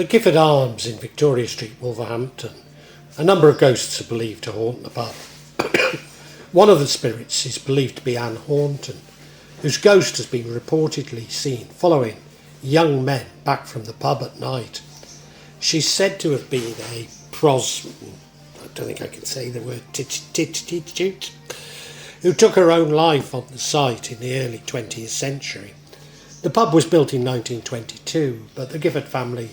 At Giffard Arms in Victoria Street, Wolverhampton, a number of ghosts are believed to haunt the pub. One of the spirits is believed to be Anne Hornton, whose ghost has been reportedly seen following young men back from the pub at night. She's said to have been a I don't think I can say the word who took her own life on the site in the early 20th century. The pub was built in 1922, but the Giffard family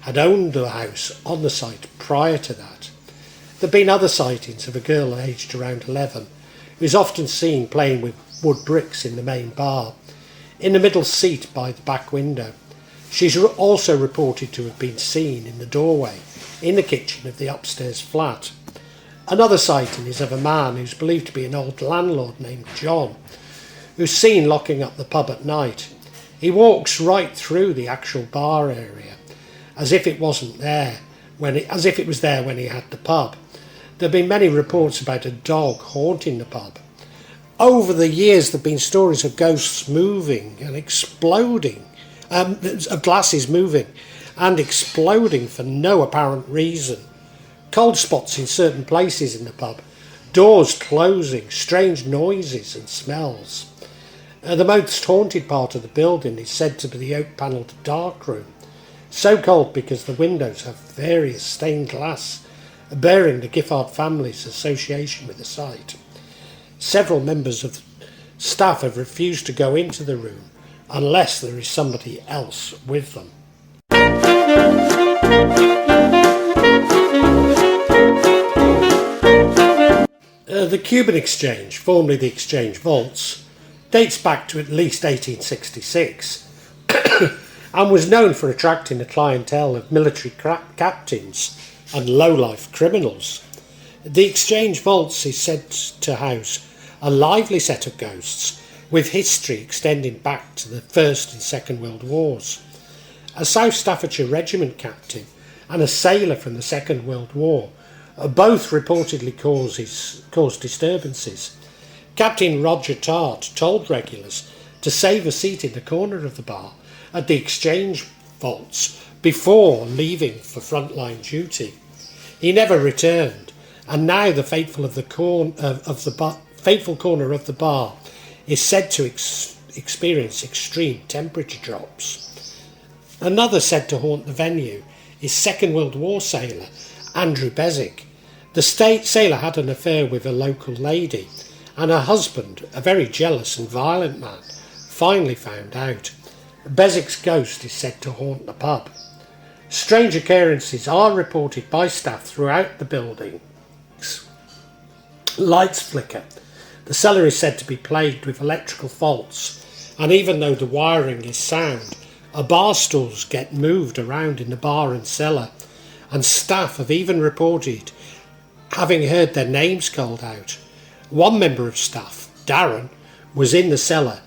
had owned the house on the site prior to that. There have been other sightings of a girl aged around 11 who is often seen playing with wood bricks in the main bar, in the middle seat by the back window. She's also reported to have been seen in the doorway in the kitchen of the upstairs flat. Another sighting is of a man who's believed to be an old landlord named John, who's seen locking up the pub at night. He walks right through the actual bar area, as if it was there when he had the pub. There have been many reports about a dog haunting the pub. Over the years, there have been stories of ghosts moving and exploding, of glasses moving and exploding for no apparent reason. Cold spots in certain places in the pub, doors closing, strange noises and smells. The most haunted part of the building is said to be the oak-panelled dark room, so called because the windows have various stained glass bearing the Giffard family's association with the site. Several members of staff have refused to go into the room unless there is somebody else with them. The Cuban Exchange, formerly the Exchange Vaults, dates back to at least 1866 and was known for attracting a clientele of military captains and low-life criminals. The Exchange Vaults is said to house a lively set of ghosts with history extending back to the First and Second World Wars. A South Staffordshire Regiment captain and a sailor from the Second World War both reportedly caused disturbances. Captain Roger Tart told regulars to save a seat in the corner of the bar at the Exchange Vaults before leaving for frontline duty. He never returned, and now the fateful corner of the bar is said to experience extreme temperature drops. Another said to haunt the venue is Second World War sailor Andrew Beswick. The sailor had an affair with a local lady, and her husband, a very jealous and violent man, finally found out. Beswick's ghost is said to haunt the pub. Strange occurrences are reported by staff throughout the building. Lights flicker. The cellar is said to be plagued with electrical faults, and even though the wiring is sound, bar stools get moved around in the bar and cellar, and staff have even reported having heard their names called out. One member of staff, Darren, was in the cellar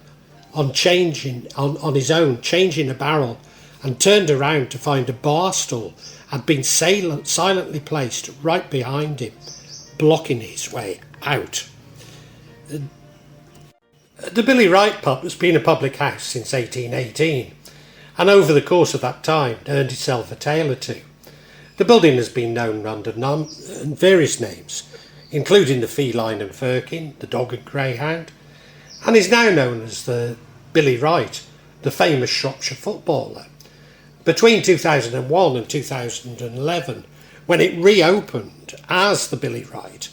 on his own, changing a barrel, and turned around to find a bar stool had been silently placed right behind him, blocking his way out. The Billy Wright pub has been a public house since 1818, and over the course of that time earned itself a tale or two. The building has been known under various names, including the Feline and Firkin, the Dog and Greyhound, and is now known as the Billy Wright, the famous Shropshire footballer. Between 2001 and 2011, when it reopened as the Billy Wright,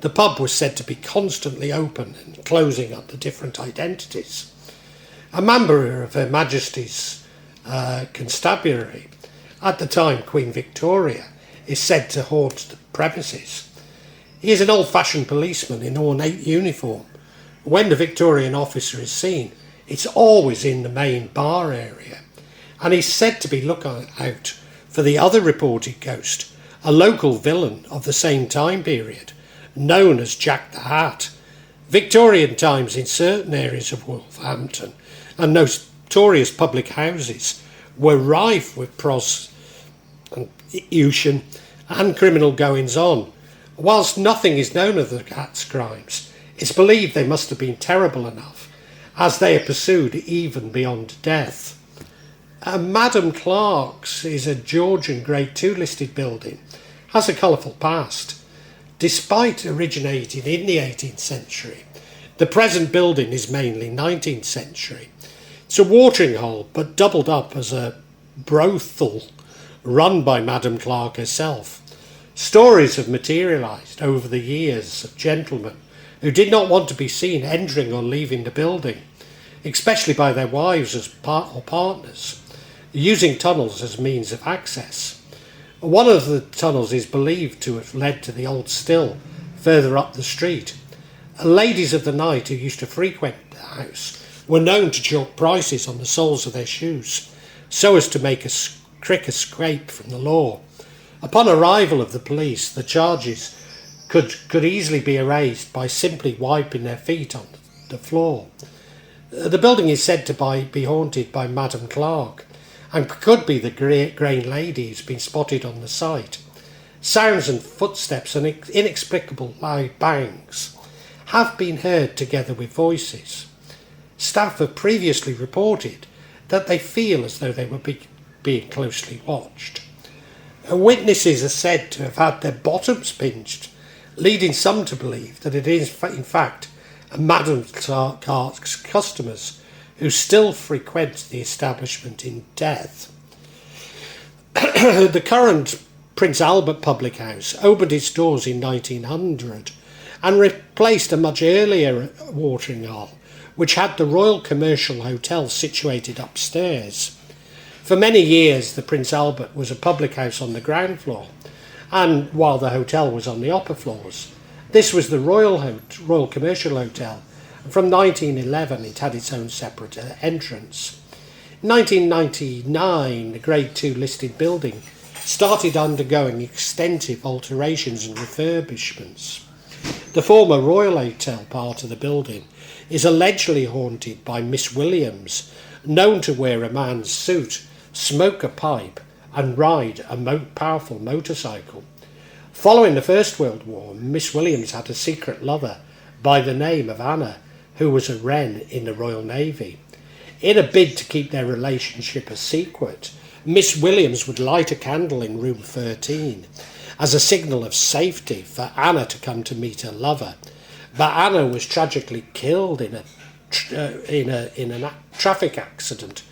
the pub was said to be constantly open and closing under different identities. A member of Her Majesty's Constabulary, at the time Queen Victoria, is said to haunt the premises. He is an old-fashioned policeman in ornate uniform. When the Victorian officer is seen, it's always in the main bar area, and he's said to be looking out for the other reported ghost, a local villain of the same time period, known as Jack the Hat. Victorian times in certain areas of Wolverhampton and notorious public houses were rife with prostitution and criminal goings-on. Whilst nothing is known of the Hat's crimes, it's believed they must have been terrible enough, as they are pursued even beyond death. Madam Clarke's is a Georgian Grade 2 listed building, has a colourful past. Despite originating in the 18th century, the present building is mainly 19th century. It's a watering hole, but doubled up as a brothel run by Madam Clarke herself. Stories have materialised over the years of gentlemen who did not want to be seen entering or leaving the building, especially by their wives as or partners, using tunnels as means of access. One of the tunnels is believed to have led to the old still further up the street. Ladies of the night who used to frequent the house were known to chalk prices on the soles of their shoes so as to make a quick escape from the law. Upon arrival of the police, the charges could easily be erased by simply wiping their feet on the floor. The building is said to be haunted by Madam Clarke, and could be the Grey Lady who's been spotted on the site. Sounds and footsteps and inexplicable loud bangs have been heard together with voices. Staff have previously reported that they feel as though they were being closely watched. Witnesses are said to have had their bottoms pinched, leading some to believe that it is in fact Madam Clarke's customers who still frequent the establishment in death. The current Prince Albert public house opened its doors in 1900 and replaced a much earlier watering hole, which had the Royal Commercial Hotel situated upstairs. For many years, the Prince Albert was a public house on the ground floor, and while the hotel was on the upper floors. This was the Royal Commercial Hotel. From 1911, it had its own separate entrance. In 1999, the Grade 2 listed building started undergoing extensive alterations and refurbishments. The former Royal Hotel part of the building is allegedly haunted by Miss Williams, known to wear a man's suit, smoke a pipe and ride a powerful motorcycle. Following the First World War, Miss Williams had a secret lover by the name of Anna, who was a wren in the Royal Navy. In a bid to keep their relationship a secret, Miss Williams would light a candle in room 13 as a signal of safety for Anna to come to meet her lover. But Anna was tragically killed in a traffic accident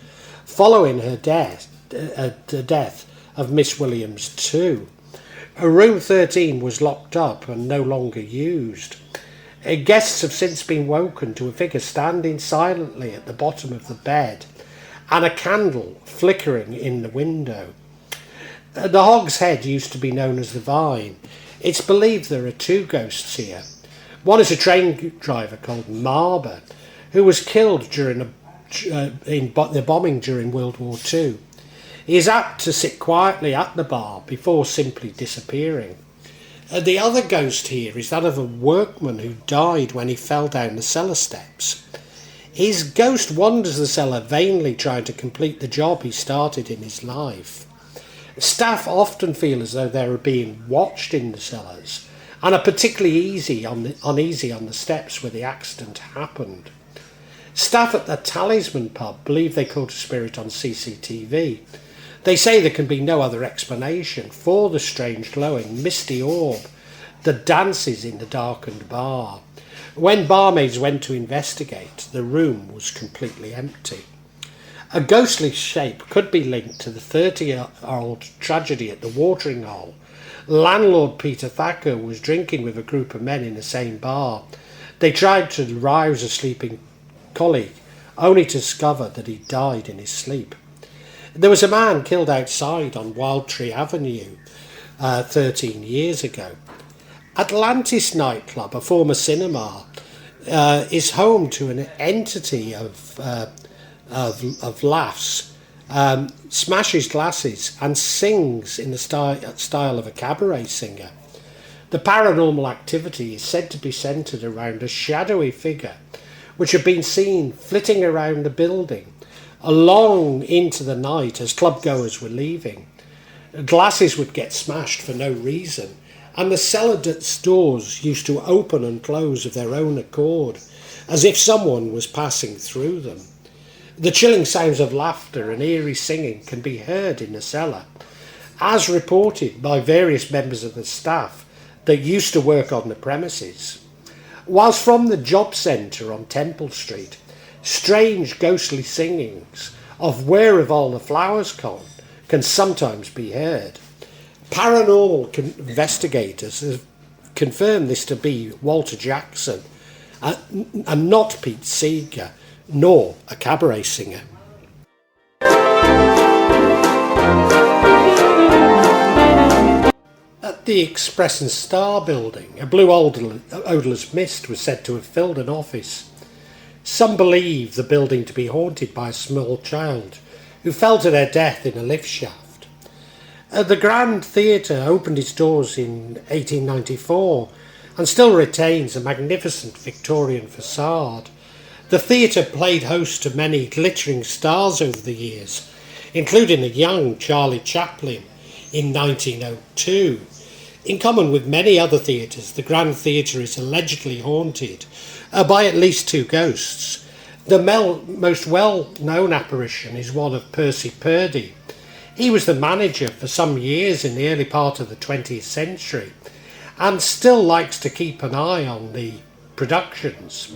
following her death, the death of Miss Williams too. Room 13 was locked up and no longer used. Guests have since been woken to a figure standing silently at the bottom of the bed and a candle flickering in the window. The Hog's Head used to be known as the Vine. It's believed there are two ghosts here. One is a train driver called Marber, who was killed during the bombing during World War II. He is apt to sit quietly at the bar before simply disappearing. The other ghost here is that of a workman who died when he fell down the cellar steps. His ghost wanders the cellar vainly trying to complete the job he started in his life. Staff often feel as though they are being watched in the cellars and are particularly uneasy on the steps where the accident happened. Staff at the Talisman pub believe they caught a spirit on CCTV. They say there can be no other explanation for the strange glowing misty orb that dances in the darkened bar. When barmaids went to investigate, the room was completely empty. A ghostly shape could be linked to the 30-year-old tragedy at the watering hole. Landlord Peter Thacker was drinking with a group of men in the same bar. They tried to rouse a sleeping colleague, only to discover that he died in his sleep. There was a man killed outside on Wild Tree Avenue 13 years ago. Atlantis nightclub, a former cinema, is home to an entity of laughs, smashes glasses and sings in the style of a cabaret singer. The paranormal activity is said to be centred around a shadowy figure which had been seen flitting around the building long into the night as clubgoers were leaving. Glasses would get smashed for no reason, and the cellar doors used to open and close of their own accord, as if someone was passing through them. The chilling sounds of laughter and eerie singing can be heard in the cellar, as reported by various members of the staff that used to work on the premises. Whilst from the job centre on Temple Street, strange ghostly singings of "Where have all the flowers gone" can sometimes be heard. Paranormal investigators have confirmed this to be Walter Jackson, and not Pete Seeger, nor a cabaret singer. At the Express and Star building, a blue odourless mist was said to have filled an office. Some believe the building to be haunted by a small child who fell to their death in a lift shaft. The Grand Theatre opened its doors in 1894 and still retains a magnificent Victorian facade. The theatre played host to many glittering stars over the years, including a young Charlie Chaplin in 1902. In common with many other theatres, the Grand Theatre is allegedly haunted by at least 2 ghosts. The most well-known apparition is one of Percy Purdy. He was the manager for some years in the early part of the 20th century and still likes to keep an eye on the productions.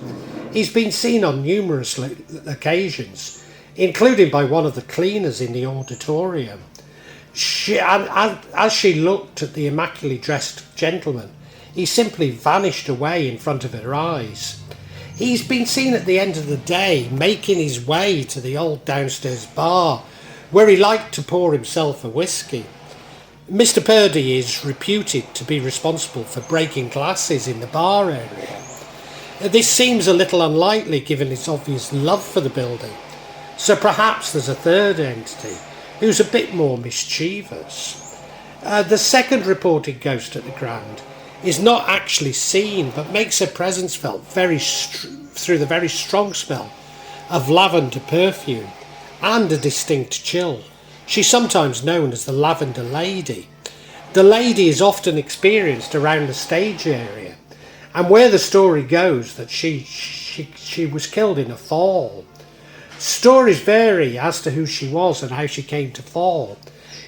He's been seen on numerous occasions, including by one of the cleaners in the auditorium. As she looked at the immaculately dressed gentleman, he simply vanished away in front of her eyes. He's been seen at the end of the day making his way to the old downstairs bar, where he liked to pour himself a whisky. Mr. Purdy is reputed to be responsible for breaking glasses in the bar area. This seems a little unlikely given his obvious love for the building, so perhaps there's a third entity who's a bit more mischievous. The second reported ghost at the Grand is not actually seen, but makes her presence felt through the very strong smell of lavender perfume and a distinct chill. She's sometimes known as the Lavender Lady. The lady is often experienced around the stage area, and where the story goes that she was killed in a fall. Stories vary as to who she was and how she came to fall.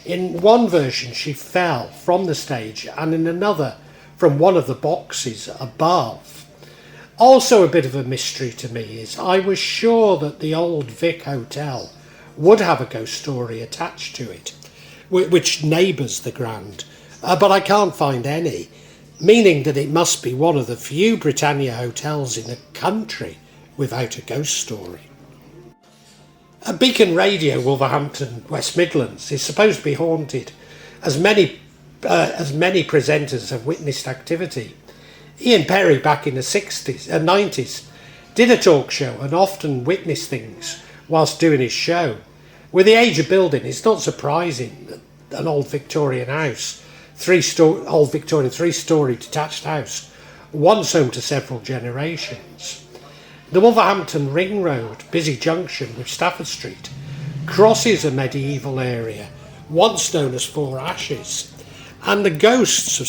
In one version she fell from the stage, and in another from one of the boxes above. Also a bit of a mystery to me is I was sure that the Old Vic Hotel would have a ghost story attached to it, which neighbours the Grand, but I can't find any, meaning that it must be one of the few Britannia hotels in the country without a ghost story. A Beacon Radio, Wolverhampton, West Midlands, is supposed to be haunted, as many presenters have witnessed activity. Ian Perry, back in the 90s, did a talk show and often witnessed things whilst doing his show. With the age of building, it's not surprising that an old Victorian house, old Victorian three-storey detached house, once home to several generations. The Wolverhampton Ring Road, busy junction with Stafford Street, crosses a medieval area, once known as Four Ashes, and the ghosts of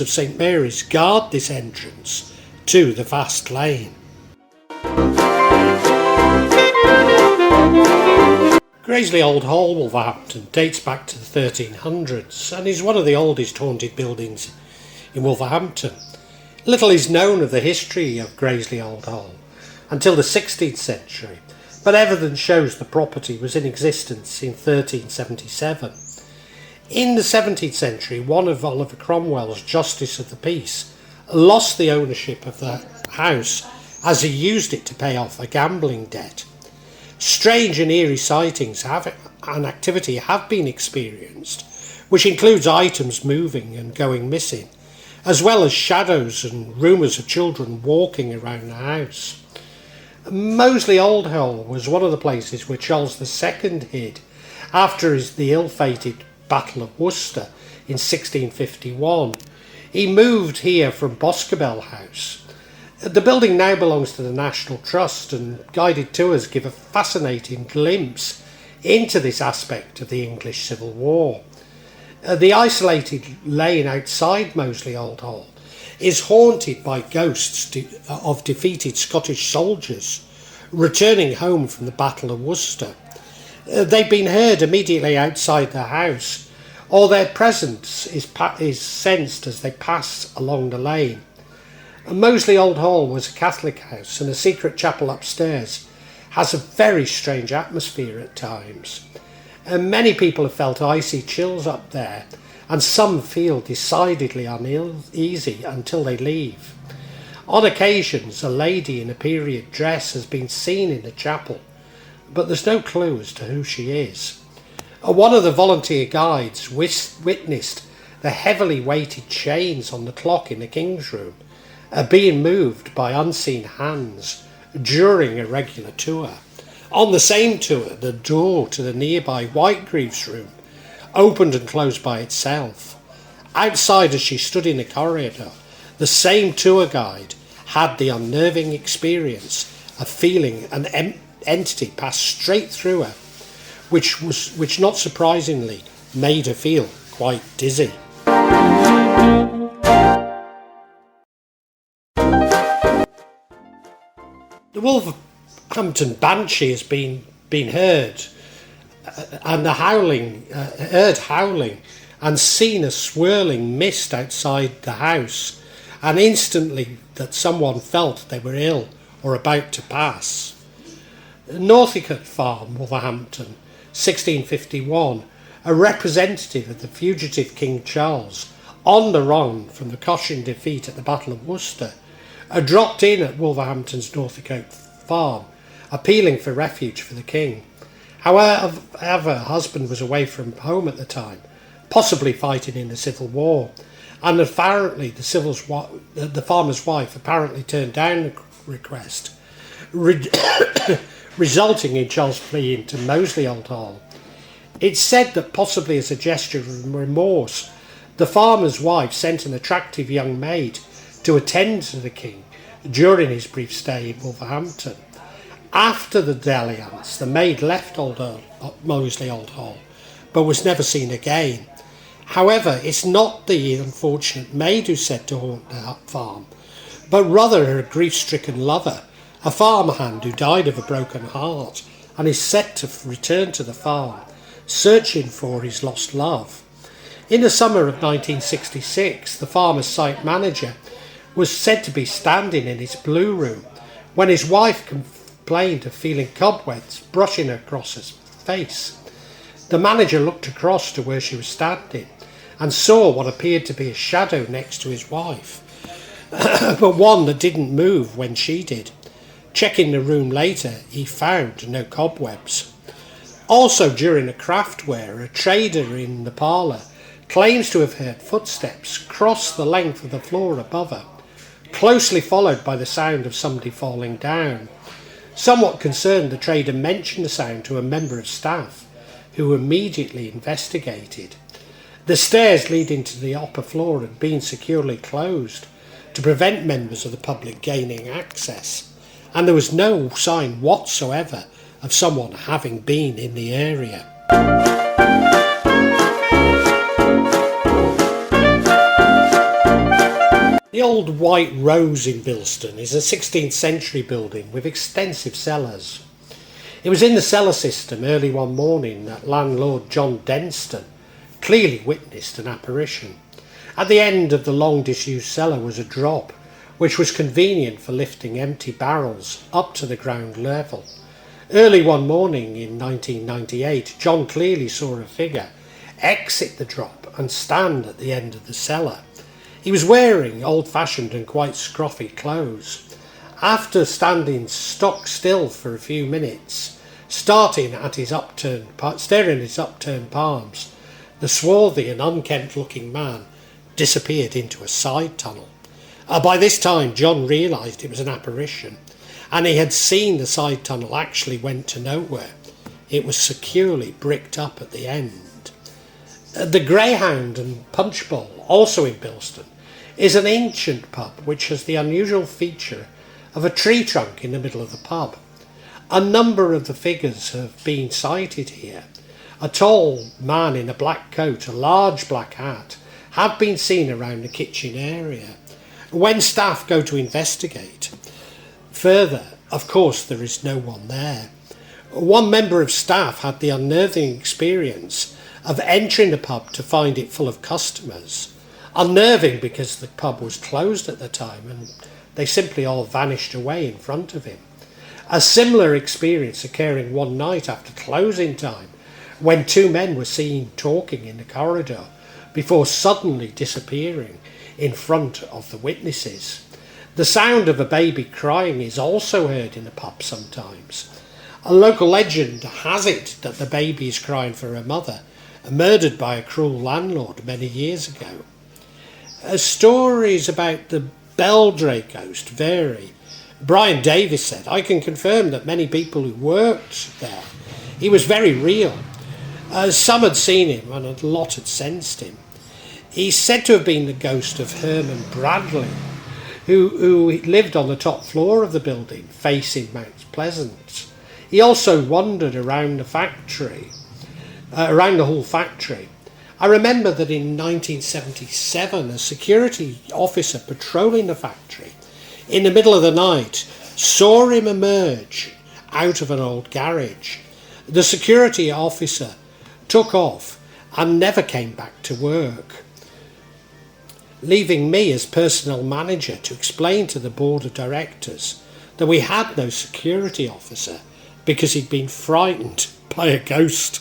St Mary's guard this entrance to the vast lane. Graisley Old Hall, Wolverhampton, dates back to the 1300s and is one of the oldest haunted buildings in Wolverhampton. Little is known of the history of Graisley Old Hall until the 16th century, but evidence shows the property was in existence in 1377. In the 17th century, one of Oliver Cromwell's Justice of the Peace lost the ownership of the house as he used it to pay off a gambling debt. Strange and eerie sightings and activity have been experienced, which includes items moving and going missing, as well as shadows and rumours of children walking around the house. Moseley Old Hall was one of the places where Charles II hid after the ill-fated Battle of Worcester in 1651. He moved here from Boscobel House. The building now belongs to the National Trust, and guided tours give a fascinating glimpse into this aspect of the English Civil War. The isolated lane outside Moseley Old Hall is haunted by ghosts of defeated Scottish soldiers, returning home from the Battle of Worcester. They've been heard immediately outside the house, or their presence is sensed as they pass along the lane. Moseley Old Hall was a Catholic house, and a secret chapel upstairs has a very strange atmosphere at times. Many people have felt icy chills up there, and some feel decidedly uneasy until they leave. On occasions, a lady in a period dress has been seen in the chapel, but there's no clue as to who she is. One of the volunteer guides witnessed the heavily weighted chains on the clock in the King's Room being moved by unseen hands during a regular tour. On the same tour, the door to the nearby Whitegreaves room opened and closed by itself. Outside, as she stood in the corridor, the same tour guide had the unnerving experience of feeling an entity pass straight through her, which not surprisingly made her feel quite dizzy. The Wolverhampton Banshee has been heard, and heard howling, and seen a swirling mist outside the house, and instantly that someone felt they were ill or about to pass. Northycote Farm, Wolverhampton, 1651, a representative of the fugitive King Charles, on the run from the crushing defeat at the Battle of Worcester, dropped in at Wolverhampton's Northycote Farm, appealing for refuge for the king. However, her husband was away from home at the time, possibly fighting in the Civil War, and apparently the farmer's wife apparently turned down the request, resulting in Charles fleeing to Moseley Old Hall. It's said that possibly as a gesture of remorse, the farmer's wife sent an attractive young maid to attend to the king during his brief stay in Wolverhampton. After the dalliance, the maid left Moseley Old Hall, but was never seen again. However, it's not the unfortunate maid who's said to haunt the farm, but rather her grief-stricken lover, a farmhand who died of a broken heart and is said to return to the farm, searching for his lost love. In the summer of 1966, the farmer's site manager was said to be standing in his blue room when his wife complained of feeling cobwebs brushing across her face. The manager looked across to where she was standing and saw what appeared to be a shadow next to his wife, but one that didn't move when she did. Checking the room later, he found no cobwebs. Also, during a craftware, a trader in the parlour claims to have heard footsteps cross the length of the floor above her, closely followed by the sound of somebody falling down. Somewhat concerned, the trader mentioned the sound to a member of staff, who immediately investigated. The stairs leading to the upper floor had been securely closed to prevent members of the public gaining access, and there was no sign whatsoever of someone having been in the area. The old White Rose in Bilston is a 16th century building with extensive cellars. It was in the cellar system early one morning that landlord John Denston clearly witnessed an apparition. At the end of the long disused cellar was a drop, which was convenient for lifting empty barrels up to the ground level. Early one morning in 1998, John clearly saw a figure exit the drop and stand at the end of the cellar. He was wearing old-fashioned and quite scruffy clothes. After standing stock still for a few minutes, staring at his upturned palms, the swarthy and unkempt-looking man disappeared into a side tunnel. By this time, John realised it was an apparition, and he had seen the side tunnel actually went to nowhere. It was securely bricked up at the end. The Greyhound and Punchbowl, also in Bilston, is an ancient pub which has the unusual feature of a tree trunk in the middle of the pub. A number of the figures have been sighted here. A tall man in a black coat, a large black hat, have been seen around the kitchen area. When staff go to investigate further, Of course, there is no one there. One member of staff had the unnerving experience of entering the pub to find it full of customers. Unnerving because the pub was closed at the time and they simply all vanished away in front of him. A similar experience occurring one night after closing time, when two men were seen talking in the corridor before suddenly disappearing in front of the witnesses. The sound of a baby crying is also heard in the pub sometimes. A local legend has it that the baby is crying for her mother, murdered by a cruel landlord many years ago. Stories about the Beldray ghost vary. Brian Davis said, "I can confirm that many people who worked there, he was very real. Some had seen him and a lot had sensed him. He's said to have been the ghost of Herman Bradley, who lived on the top floor of the building facing Mount Pleasant. He also wandered around the factory, around the whole factory. I remember that in 1977, a security officer patrolling the factory in the middle of the night saw him emerge out of an old garage. The security officer took off and never came back to work, leaving me as personnel manager to explain to the board of directors that we had no security officer because he'd been frightened by a ghost."